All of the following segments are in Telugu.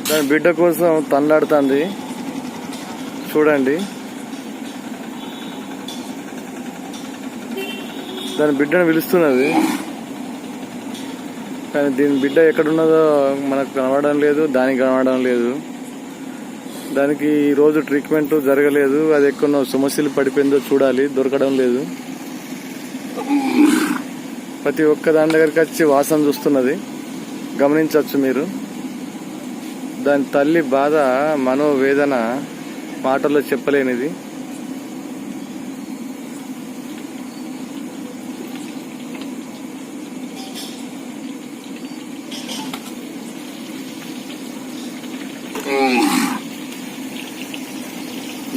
దాని బిడ్డ కోసం తన్లాడుతుంది చూడండి. దాని బిడ్డను పిలుస్తున్నది, కానీ దీని బిడ్డ ఎక్కడున్నదో మనకు కనబడడం లేదు, దానికి కనబడడం లేదు. దానికి ఈరోజు ట్రీట్మెంట్ జరగలేదు, అది ఎక్కడో సమస్యలు పడిపోయిందో చూడాలి, దొరకడం లేదు. ప్రతి ఒక్క దాని దగ్గరికి వచ్చి వాసన చూస్తున్నది, గమనించవచ్చు మీరు. దాని తల్లి బాధ, మనోవేదన మాటల్లో చెప్పలేనిది.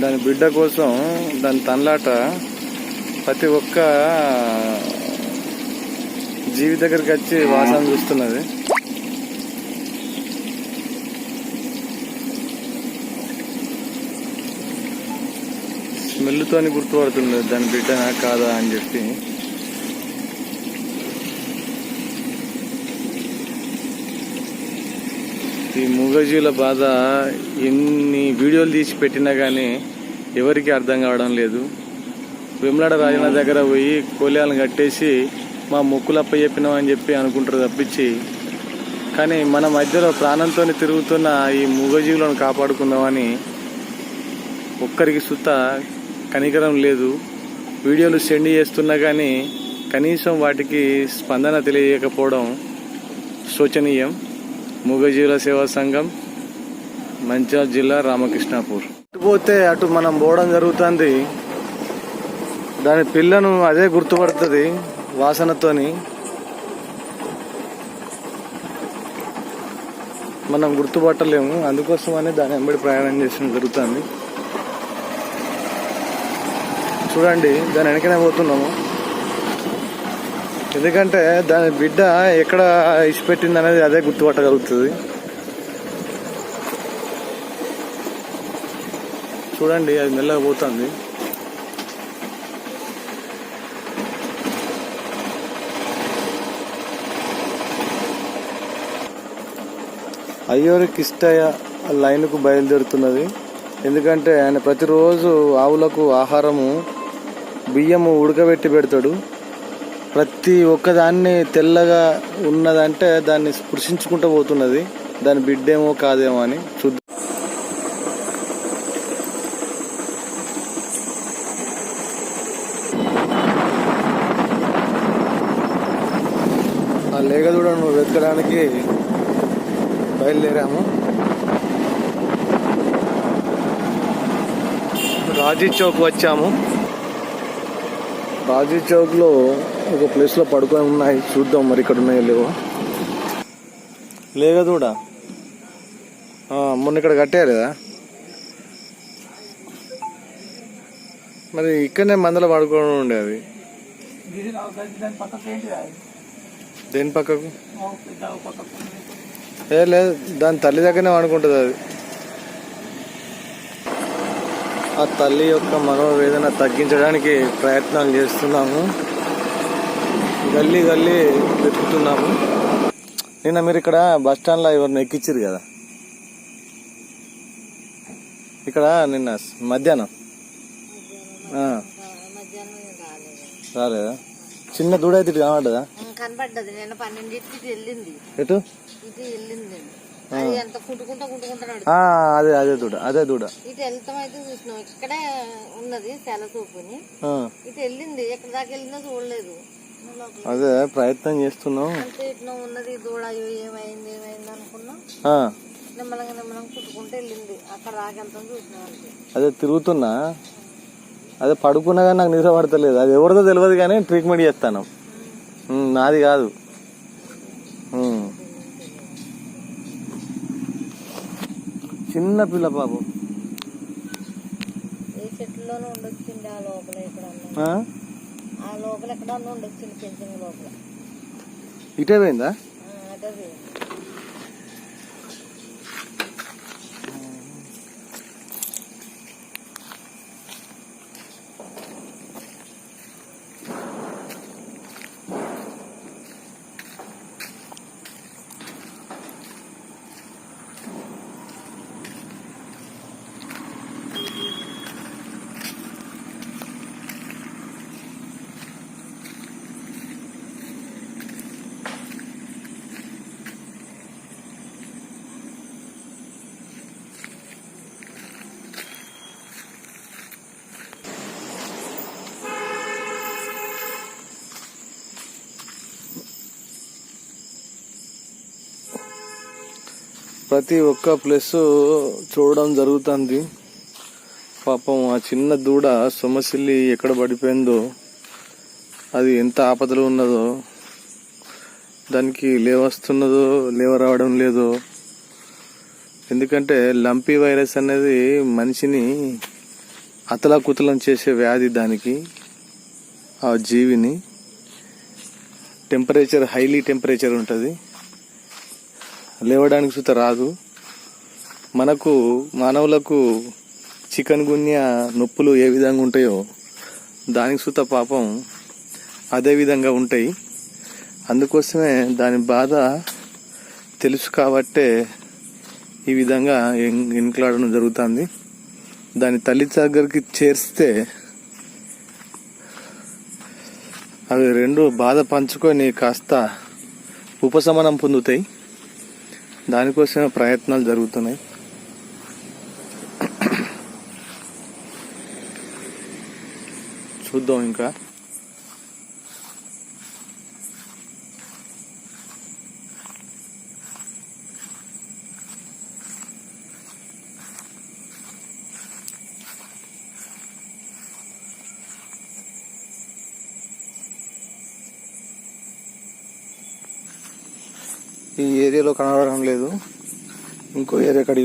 దాని బిడ్డ కోసం దాని తన్లాట ప్రతి ఒక్క జీవి దగ్గరికి వచ్చి వాసన చూస్తున్నది. స్మెల్తోని గుర్తుపడుతుంది దాని బిడ్డనా కాదా అని చెప్పి. ఈ మూగజీవుల బాధ ఎన్ని వీడియోలు తీసి పెట్టినా కానీ ఎవరికి అర్థం కావడం లేదు. వేములవాడ రాజన్న దగ్గర పోయి కోల్యాలను కట్టేసి మా మొక్కులప్ప చెప్పినామని చెప్పి అనుకుంటారు తప్పించి, కానీ మన మధ్యలో ప్రాణంతో తిరుగుతున్న ఈ మూగజీవులను కాపాడుకుందామని ఒక్కరికి సుత కనికరం లేదు. వీడియోలు సెండ్ చేస్తున్నా కానీ కనీసం వాటికి స్పందన తెలియకపోవడం శోచనీయం. మూగజీవుల సేవా సంఘం, మంచిర్యాల జిల్లా, రామకృష్ణాపూర్. పోతే అటు మనం పోవడం జరుగుతుంది. దాని పిల్లను అదే గుర్తుపడుతుంది వాసనతోని. మనం గుర్తుపట్టలేము, అందుకోసమని దాని వెంబడి ప్రయాణం చేసిన జరుగుతుంది. చూడండి, దాని వెనకనే పోతున్నాము, ఎందుకంటే దాని బిడ్డ ఎక్కడ ఇచ్చిపెట్టింది అనేది అదే గుర్తుపట్టగలుగుతుంది. చూడండి, అది మెల్లగా పోతుంది. అయ్యోరి కిష్టయ్య లైన్కు బయలుదేరుతున్నది. ఎందుకంటే ఆయన ప్రతిరోజు ఆవులకు ఆహారము బియ్యము ఉడకబెట్టి పెడతాడు. ప్రతి ఒక్కదాన్ని తెల్లగా ఉన్నదంటే దాన్ని స్పృశించుకుంటూ పోతున్నది. దాని బిడ్డేమో కాదేమో అని చూద్దాం. ఆ లేగదూడను వెతకడానికి బయలుదేరాము. రాజీ చౌక్ వచ్చాము. రాజీ చౌక్ లో ఒక ప్లేస్ లో పడుకొని ఉన్నాయి, చూద్దాం మరి ఇక్కడ ఉన్నాయో లేవో. లేగదూడ మొన్న ఇక్కడ కట్టారు కదా, మరి ఇక్కడనే మందలో పడుకోవడం ఉండే. అది దేని పక్కకు లేదు, దాని తల్లి దగ్గరనే పడుకుంటుంది. అది ఆ తల్లి యొక్క మనోవేదన తగ్గించడానికి ప్రయత్నాలు చేస్తున్నాము. గల్లీ గల్లీ వెతుకుతున్నాము. నిన్న మీరు ఇక్కడ బస్ స్టాండ్లో ఎవరిని ఎక్కించారు కదా, ఇక్కడ నిన్న మధ్యాహ్నం రాలేదా? చిన్న దూడ అయితే కనబడ్డదా? కనబడ్డది. నిన్న 12కి వెళ్ళింది. ఎటు ఇటు వెళ్ళింది. అదే దూడ, అదే దూడ. ఇటు వెళ్తాం అయితే చూసినాం, ఇక్కడే ఉన్నది తెల్ల చూపుని. ఇటు వెళ్ళింది, ఎక్కడ దాకా వెళ్ళిందో చూడలేదు. అదే ప్రయత్నం చేస్తున్నాం. అంటే ఇట్లా ఉన్నది దూడ, ఏమైంది అనుకున్నాం. నిమ్మలంగా కుట్టుకుంటూ వెళ్ళింది, అక్కడ దాకా వెళ్తాం చూసినాం. అదే తిరుగుతున్నా, అదే పడుకున్నా కానీ నాకు నిద్ర పడతలేదు. అది ఎవరిదో తెలియదు కానీ ట్రీట్మెంట్ చేస్తాను, నాది కాదు. చిన్న పిల్ల బాబు ఏ చెట్లులోనే ఉండొచ్చింది. ఆ లోపల ఎక్కడ ఉండొచ్చింది, పెంచిన లోపల. ఇటే పోయిందా? అదే పోయింది. ప్రతి ఒక్క ప్లేస్ చూడడం జరుగుతుంది. పాపం ఆ చిన్న దూడ సొమ్మసిల్లి ఎక్కడ పడిపోయిందో, అది ఎంత ఆపదలో ఉన్నదో, దానికి లేవస్తున్నదో లేవరావడం లేదో. ఎందుకంటే లంపీ వైరస్ అనేది మనిషిని అతలాకుతలం చేసే వ్యాధి. దానికి ఆ జీవిని టెంపరేచర్ హైలీ టెంపరేచర్ ఉంటుంది, లేవడానికి సుత రాదు. మనకు మానవులకు చికెన్ గున్యా నొప్పులు ఏ విధంగా ఉంటాయో దానికి సుత పాపం అదే విధంగా ఉంటాయి. అందుకోసమే దాని బాధ తెలుసు కాబట్టే ఈ విధంగా ఇంట్లాడడం జరుగుతుంది. దాని తల్లి దగ్గరికి చేర్స్తే అవి రెండు బాధ పంచుకొని కాస్త ఉపశమనం పొందుతాయి. దానికోసమే ప్రయత్నాలు జరుగుతున్నాయి. చూద్దాం ఇంకా. ఈ ఏరియాలో కనబడడం లేదు, ఇంకో ఏరియా కడిగి